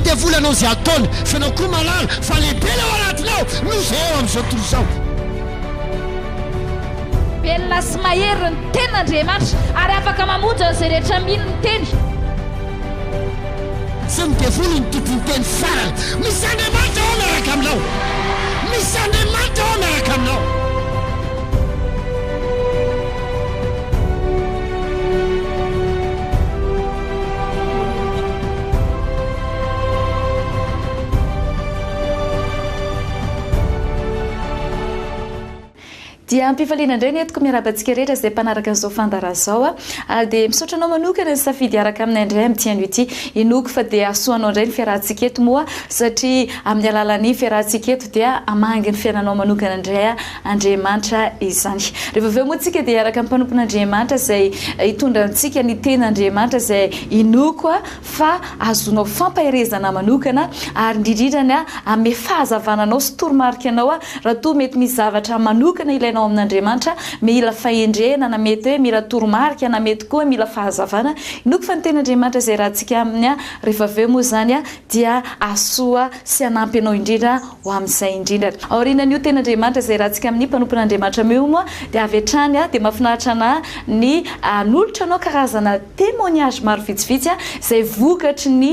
dia volanao izay ataony fa anao koa malala fa lehibe lao anatinao no zay eo amin'izao tontolo izao. Belona sy mahery ny ten'Andriamanitra ary afaka mamonjy an'izay rehetra mino ny teny. Sy ny devoly ny tompony teny farany. Misy Andriamanitra ao miaraka aminao. Misy Andriamanitra ao miaraka aminao. Dia ampifaliana indray ny etiko miarabantsika rehetra izay mpanaraka an'izao fandara izao dia misaotra anao manokana ny safidy araka amin'ny indray amin'ny tianio ity inoko fa dia asoanao indray ny fiarahantsika eto moa satria amin'ny alalan'ny fiarahantsika eto dia amangy ny fiainanao manokana indray Andriamanitra izany. Rehefa avy eo moa tsika dia araka amin'ny mpanompon'Andriamanitra izay hitondra antsika ny ten'Andriamanitra izay inoko fa azonao fampaherezana manokana ary indrindrindra ame fahazavananao sy toromarika anao raha toa mety misy zavatra manokana ilainao amin'Andriamanitra mila fahendrena na mety hoe mila toromarika na mety koa mila fahazavana inoko fa ny ten'Andriamanitra izay rahantsika aminy rehefa avy eo moa zany dia asoa sy anampy anao indrindra ho amin'izay indrindra. Aorianan'io ten'Andriamanitra izay rahantsika amin'ny mpanompon'Andriamanitra meo moa dia avy hatrany dia mahafinaritra ana ny nolotra anao karazana témoignage maro vitsivitsy izay vokatry ny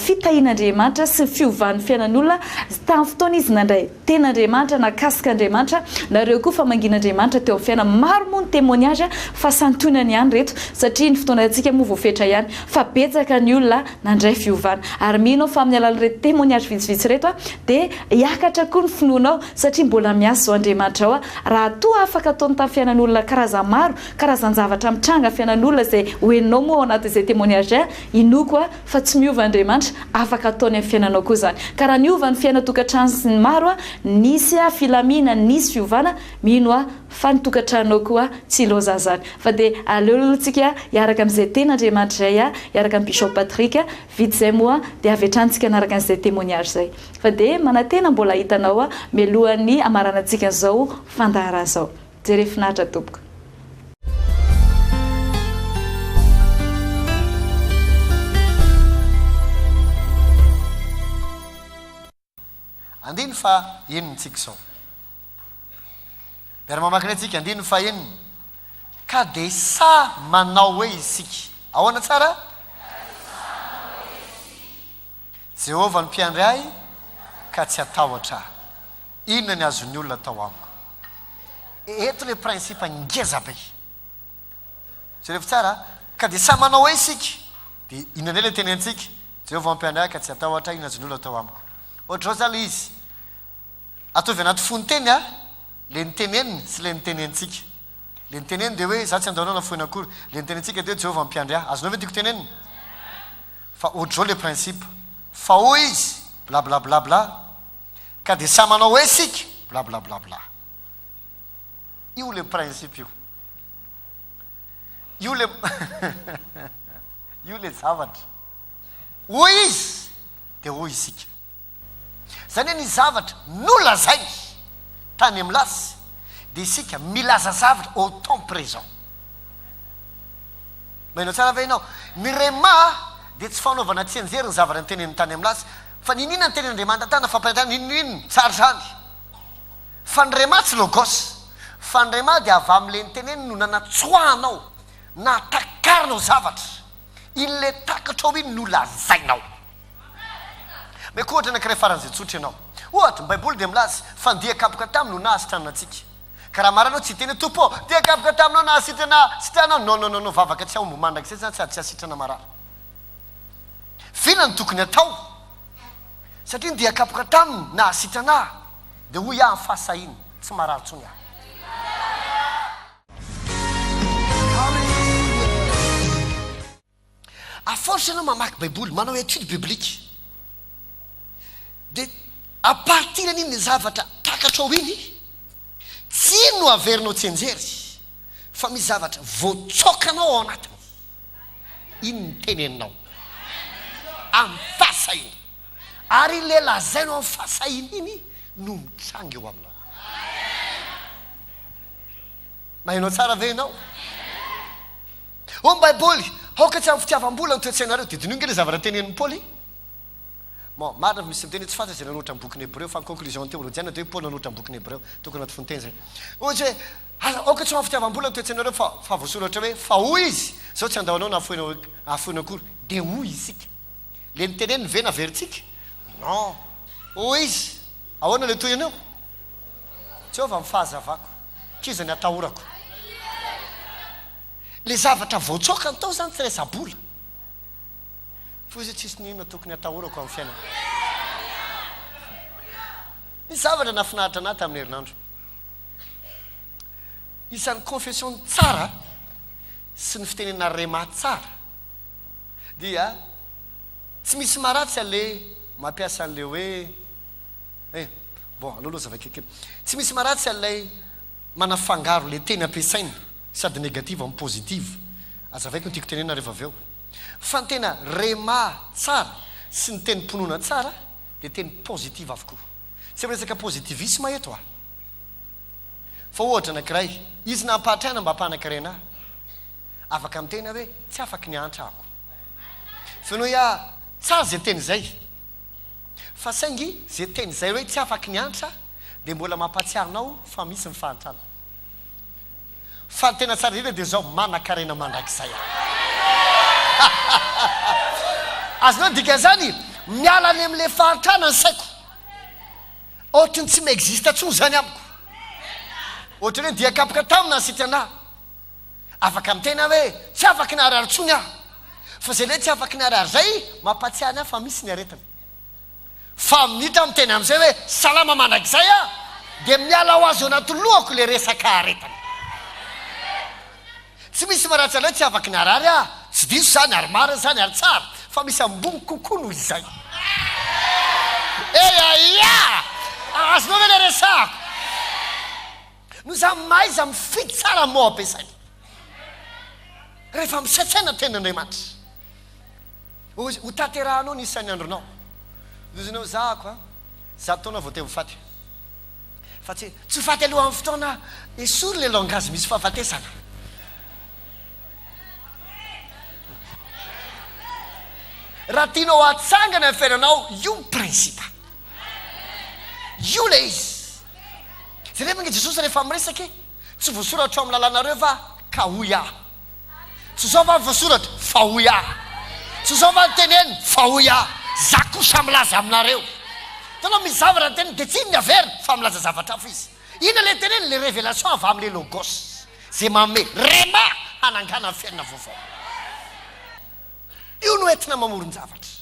fitahian'Andriamanitra sy fiovan'ny fiainan'olona tamin'ny fotoana izy nandray ten'Andriamanitra nakasika Andriamanitra nareo koa fa mangin'Andriamanitra teo amin'ny fiainana maro moa ny témoignage fa santonany ihany reto satria ny fotoana antsika moa voafetra ihany fa betsaka ny olona nandray fiovana ary minao fa amin'ny alalan'ireto témoignage vitsivitsy reto dia hiakatra koa ny finoanao satria mbola miasa ao Andriamanitra ao raha toa afaka ataony tamin'ny fiainan'olona karazany maro karazan-javatra mitranga fiainan'olona izay hoeninao moa ao anatin'izay témoignage inoko fa tsy miova Andriamanitra afaka ataony amin'ny fiainanao koa zany ka raha niova ny fiaina tokantrano sy ny maro nisy filamina nisy fiovana mino fa ny tokantranao koa tsy loza zany fa dia aleolotsika hiaraka amin'izay ten'Andriamanitra izay hiaraka amin'ny Bishop Patrick vita izay moa dia avy hatrany naraka an'izay témoignage izay fa dia manantena mbola hitanao mialohan'ny amaranantsika izao fandahara izao jere finaritra tompoko. Andiny fa enitsika izao miara mamakina antsika andiny fa eniny ka dia sa manao hoe isika ahoana tsara Jehovah ny mpiandry ahy ka tsy atahotra inona ny azon'ny olona atao amiko eto le principe ngeza be zay rehefa tsara ka dia sa manao hoe isika dia inona ndray le teny antsika Jehovah ny mpiandry ahy ka tsy atahotra inona azon'ny olona atao amiko ohatra zao zany izy atovy anaty fonteny le niteneniny sy le nitenentsika le niteneny dia hoe za tsy andaonao na foina akory le nitenentsika dia Jehovah mpiandry ahy azonao ve tiako teneniny fa ohatr'izao le principe fa hoy izy blablablabla ka dia sa manao hoe sika blablablabla io le principe io le io le zavatra hoy izy dia hoy isika zany hoe ny zavatra nolazay tany amin'ny lasy dia isika milaza zavatra au temps présent mainao tsara ve ianao ny Rhema dia tsy fanaovana tsy anjery ny zavatra ny tenen'ny tany amin'ny lasy fa ninina ny tenen'Andriamanitra tana fampahitana ninnininy tsara zany fa ny Rhema tsy logos fa ny Rhema dia avy amin'ile niteneny no nanatsoahanao na takarinao zavatra in'le takatra ao iny nolazainao mais koa ohatra anankiray faran'izay tsotra ianao ohatra ny baiboly dia milaza fa ndia kapoka taminy no nahasitrana antsika ka raha maranao tsy teny tompo dia kapoka taminao nahasitrana sitranao non vavaka tsy aombo mandraka izay zany tsy hasitrana marary fina ny tokony atao satria ndia kapoka taminy nahasitrana dia hoy aho ny fahasahiny tsy marary tsony aho à force ianao mamaky baiboly manao étude biblique dia à partir an'iny zavatra takatra ao iny tsy no averinao tsy enjery fa misy zavatra voatsokanao ao anatiny iny ny teneninao amin'ny fahasahiny ary le lazainao amin'ny fahasahiny iny no mitsanga eo aminao mahainao tsara ve ianao o ny baiboly aoka tsy amin'ny fitiavam-bola ny toetsainareo dia dinonga le zavatra tenenin'ny Paoly bon marina misy miteny tsy fantatra zay nanoatra bokyny hébreu fa conclusion théologienne de Paul nanoatra bokyny hébreu tokony anaty fonteny zay ohatra hoe oka tsy mafitiavam-bola toetsanareo fa voasoratra hoe fa hoy izy zao tsy andahoanao na afoina akory de hoy isika le niteneny ve naveritsika non hoy izy ahoana le toy anao tsy ova mifahazavako kiza ny atahorako le zavatra voatsoka antao zany tsy resabola fo izy tsisy ninona tokony atahorako amin'ny fiainana ny zavatra nafinaritra anaty amin'ny herinandro isan'ny confession tsara sy ny fitenena Rhema tsara dia tsy misy maratsy ale mampiasa an'le hoe bon aloha zavakekely tsy misy maratsy alay manafangaro le teny ampiasainy sady négative amin'ny positive azavaiko ny tiako tenena rehefa avy eo fa ny tena Rhema tsara sy ny teny mponona tsara de teny positive avokoa tsy miresaka positivisme eto fa ohatra anankiray izy nampahatrana mba hampanan-karena afaka amin'ny tena hoe tsy afaky ny antra ako feno ia tsara zay teny zay fa saingy zay teny zay hoe tsy afaky ny antra de mbola mampatsiarinao fa misy ny fahantrana fa tena tsara indrindra de zao manan-karena mandrakizay azonao dikan'izany miala ny amin'le fahantrana ny saiko ohatrany tsy maexiste tsony zany amiko ohatrany hoe dia kapoka tamina ny sitrana afaka amin'ny tena hoe tsy afaky ny arary tsony aho fa zay le tsy afaky ny arary zay mampatsiahany aho fa misy ny aretany fa minitra amin'ny tena amin'izay hoe salama mandrakizay a de miala ho azy ao anaty lohako le resaka aretany tsy misy maratsy alay tsy afaky ny arary a tsy diso zany ary marina zany ary tsara fa misy ambony kokoa noho izay eaia azonao ve le resako no za maiza mifidy tsara mo ampiasainy rehefa misaitsaina tenan'Andriamanitra ho taterahanao ny isan'ny andronao izinao zahako za taona vao te mifaty fa tsy faty aloha amin'ny fotoana esory le langage misy fahafatesana raha tianao atsangana ny fiainanao io ny principa io le izy zay rehefa nge Jesosy rehefa miresaka tsy voasoratra amin'ny lalànareo fa ka hoy aho tsy zao va voasoratra fa hoy aho tsy zao va nyteneny fa hoy aho za kosa milaza aminareo tanao misy zavatra teneny de tsy ny averina fa milaza zavatra hafa izy ina le teneny le révélation avy amin'le logos zay manome Rhema hanangana ny fiainana vaovao io no entina mamoron-javatra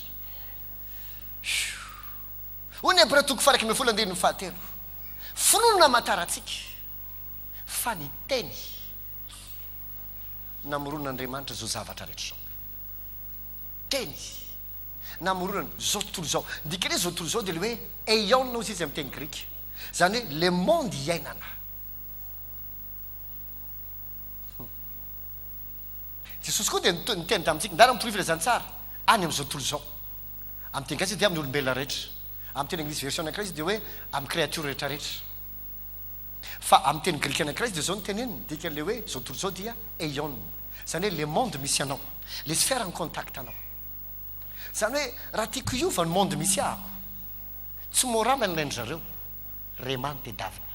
hoy ny hébreu toko faraky 11 finoana mataratsika fa ny teny namoronan'Andriamanitra zao zavatra rehetra zao teny namoronany zao tontolo zao ndikany zao tontolo zao de le hoe aion ozy izy amin'ny teny grika zany hoe le monde iainana Jesosy koa de niteny tamintsika ndara mitovy filazany tsara any am'izao tontolo zao amin'ny teny gasy de amin'ny olombelona rehetra amin'ny teny Eglise version anankiray izy de hoe amin'ny créature rehetra rehetra fa amin'ny teny grika anankiray izy de zao niteneniny dikan'le hoe zao tontolo zao dia aion zany hoe le monde misy anao le sphère en contact anao zany hoe raha tiako iova ny monde misy ahako tsy morana ny laindry zareo Rhema ny tedavina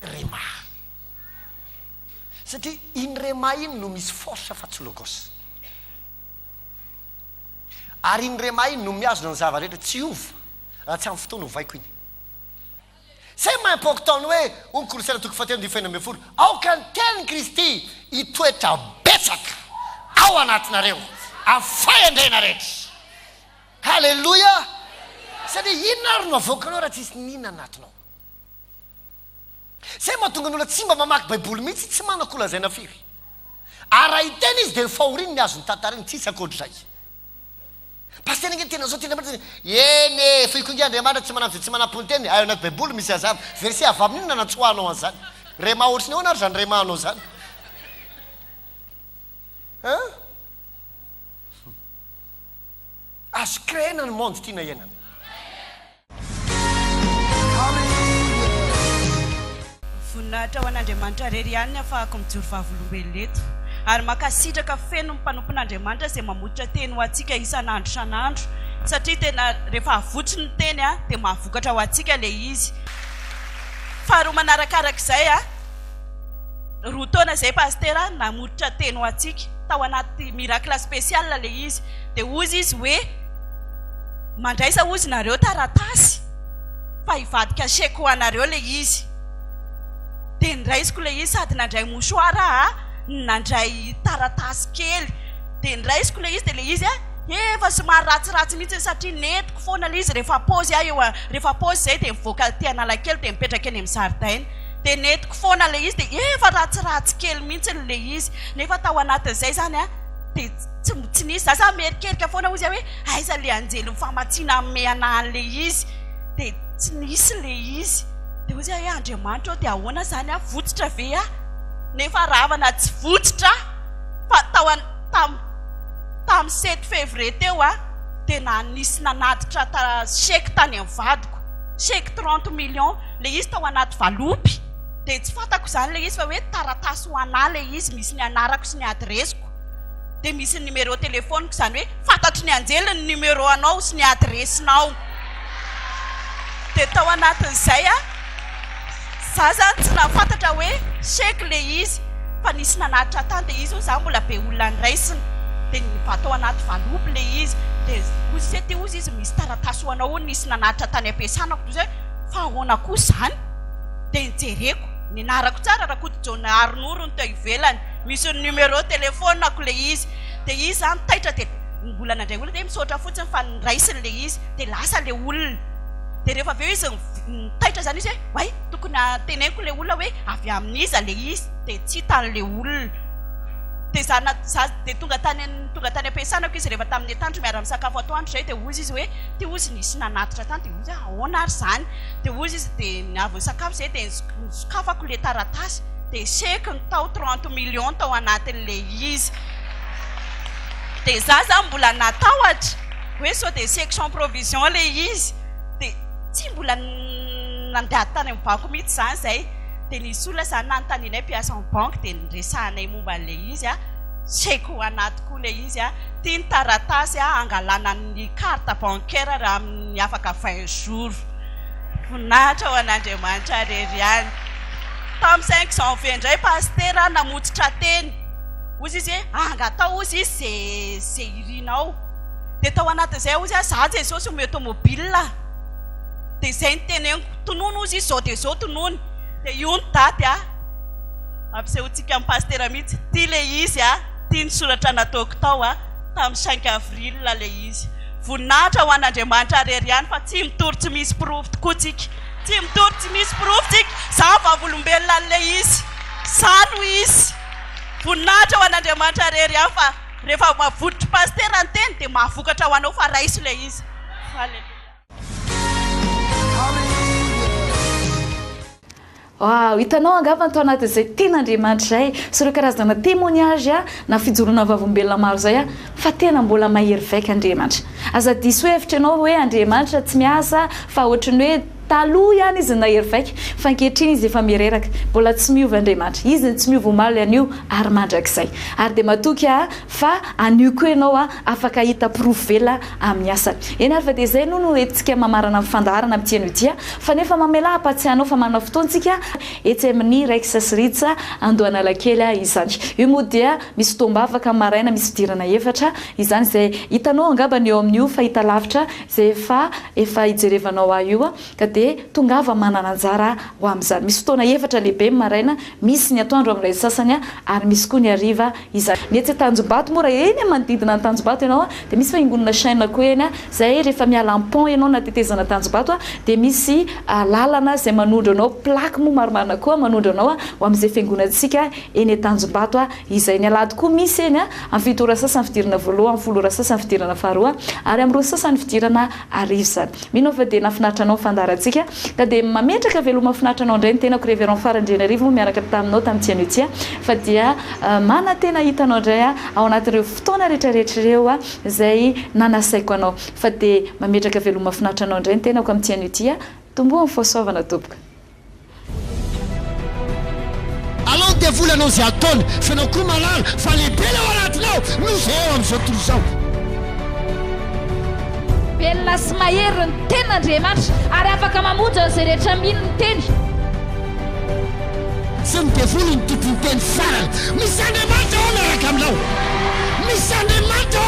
Rhema satria iny Rhema iny no misy force fa tsy logos ary iny Rhema iny no miazona ny zava-rehetra tsy ova raha tsy amin'ny fotoana hovaiko iny c'est ma important hoe ony kolossaina toko 1:24 aoka ny teniny Kristy hitoetra betsaka ao anatinareo amin'ny fahendrena rehetra halleloia satria inona ary no avoakanao raha tsisy ninona anatinao zay mahatonga n'olona tsy mba mamaky baiboly mihitsy tsy manakolazaina firy ary raha hiteny izy de fahoriny ny azony tantariny tsisy akoatr'izay pasteur nge tena zao tena marina eny fikongia Andriamanitra tsy manampy tsy manampy ny teny ayo anaty baiboly misy azava verset avy amin'iny nanatsoahanao an'izany Rhema ohatriny ahoana ary zany Rhema anao zany azo créena ny monde tiana iainana voninahitra ho an'Andriamanitra rery ihany ny afahako mijoro vavolombelona eto ary makasitraka feno mpanompon'Andriamanitra izay mamotra teny ho antsika isan'andro san'andro satria tena rehefa avotsy ny teny dia mahavokatra ho antsika ilay izy. Faharoa manarakarak'izay roa taona izay pastera namotra teny ho antsika tao anaty miracle spécial ilay izy dia ozy izy hoe mandraisa ozy nareo taratasy fa hivadika chèque ho anareo ilay izy. Dia ndraisiko ilay izy sady nandray mosoara nandray taratasy kely. Dia ndraisiko ilay izy dia ilay izy efa somary ratsiratsy mihitsy satria netiko foana ilay izy rehefa pause rehefa pause izay dia mivoaka ty Analakely dia mipetraka eny amin'ny zaridaina. Dia netiko foana ilay izy dia efa ratsiratsy kely mihitsy ilay izy. Nefa tao anatin'izay zany dia tsy nisy za sa merikerika foana ozy hoe aiza ilay anjely mifamatsiana ame an'ilay izy. Dia tsy nisy ilay izy. Dia ozy hoe Andriamanitra dia ahoana zany votsitra ve nefa ravana tsy votsitra fa tamin'ny 7 février teo dia nisy nanatitra chèque tany amin'ny vadiko chèque 30 millions ilay izy tao anaty valopy. Dia tsy fantako zany ilay izy fa hoe taratasy ho anahy ilay izy misy ny anarako sy ny adresiko dia misy ny numéro telefoniko zany hoe fantatry ny anjely ny numéro anao sy ny adresinao. Dia tao anatin'izay za zany tsy nafantatra hoe chèque ilay izy fa nisy nanatitra tany dia izy za mbola be olona ndraisiny dia vatao anaty valopy ilay izy. Dia ozy zay ozy izy misy taratasy ho anao nisy nanatitra tany ampiasanako toy izay fa ahoana koa zany. Dia nijereko ninarako tsara raha koa Jona Arnoro ny teo ivelany misy ny numéro telefonako ilay izy. Dia izy zany taitra dia mbola nandray olona dia misaotra fotsiny fa niraisiny ilay izy dia lasa ilay olona. Dia rehefa avy eo izy taitra zany izy hoe way tokony teneniko ilay olona hoe avy amin'ny iza ilay izy dia tsy hitan'ilay olona. Dia tonga tany ampiasanako izy rehefa tamin'ny atoandro miara misakafo atoandro izay dia ozy izy hoe ty ozy nisy nanatitra tany dia ozy ahoana ary zany. Dia ozy izy dia niavy sakafo izay dia nisokafako ilay taratasy dia chèque tao 30 millions tao anatin'ilay izy. Dia za mbola natahotra hoe sao dia section provision ilay izy dia tsy mbola nandeha tany amin'ny banko mihitsy zany izay. Dia nisy olona zany nanontanianay mpiasa amin'ny banky dia niresahanay momba an'ilay izy chèque ho anaty koa ilay izy tia ny taratasy angalana ny carte bancaire raha amin'ny afaka 20 jours. Voninahitra ho an'Andriamanitra reriany. Tamin'ny 5 janvier indray pastera namotsitra teny ozy izy hoe angatao ozy izy zay irinao. Dia tao anatin'izay ozy za Jesosy my automobile. Dia izay ny teneniko tonono ozy izy zao dia zao tonono. Dia io ny daty ampisehotsika amin'ny pastera mihitsy tia ilay izy tia ny soratra nataoko tao tamin'ny 5 Avril ilay izy. Voninahitra ho an'Andriamanitra reriany fa tsy mitory tsy misy pirofo tokoa tsika. Tsy mitory tsy misy pirofo tsika. Za vavolombelona an'ilay izy. Sano izy. Voninahitra ho an'Andriamanitra reriany fa rehefa mavotry pastera ny teny dia mahavokatra ho anao fa raiso ilay izy. Haleluya. Hitanao angamba ny tao anatin'izay ten'Andriamanitra izay sy ireo karazana témoignage na fijoroana vavombelona maro izay fa tena mbola mahery vaika Andriamanitra. Aza diso hevitra ianao hoe Andriamanitra tsy miasa fa ohatrany hoe taloha ihany izy nahery vaika fa ankehitriny izy efa mireraka mbola tsy miova Andriamanitra. Izy tsy miova omaly anio ary mandrakizay. Ary dia matoky fa anio koa ianao afaka hita profela amin'ny asany. Eny ary fa dia izay no entsika mamarana amin'ny fandaharana amin'ny tianio tia fa nefa mamela hampatsianao fa manana fotoantsika etsy amin'ny raiky sasiritsa andohana Analakely izany. Io moa dia misy fotoam-bavaka maraina misy fidirana efatra izany izay hitanao angamba ny eo amin'io fa hita lavitra izay efa hijerevanao io ka dia tongava manana anjara ho amin'izany. Misy fotoana efatra lehibe maraina misy ny atoandro amin'ilay sasany ary misy koa ny hariva izany. Ny etsy Tanjombato mora eny manodidina ny Tanjombato ianao dia misy faingonana chaîne koa eny izay rehefa miala amin'ny pont ianao na tetezana Tanjombato dia misy lalana izay manondro anao plaque moa maromaro koa manondro anao ho amin'izay fiangonantsika eny Tanjombato izay. Ny alady koa misy eny amin'ny fito ora sasany fidirana voalohany, 10 ora sasany fidirana faharoa ary amin'ny 2 sasany fidirana arivo izany. Mino fa dia nafinaritra anao fandarantsika ka dia mametraka veloma mafinaritra anao indray ny tenako révérend farandrenarivo no miaraka taminao tamin'ny tianio tia fa dia mana tena hitanao indray ao anatin'ireo fotoana rehetrarehetra ireo izay nanasaiko anao fa dia mametraka veloma mafinaritra anao indray ny tenako amin'ny tianio tia tomboa ny fosovana topoka. Allons dia volanao zay ataony fa anao koa malala fa lehibe leo anatinao no zay eo amin'izao tontolo izao belona sy mahery ny ten'andriamanitra ary afaka mamonjy an'izay rehetra mino ny teny sy midevolo ny tompony teny farany misy andriamanitra ao miaraka aminao misy andriamanitra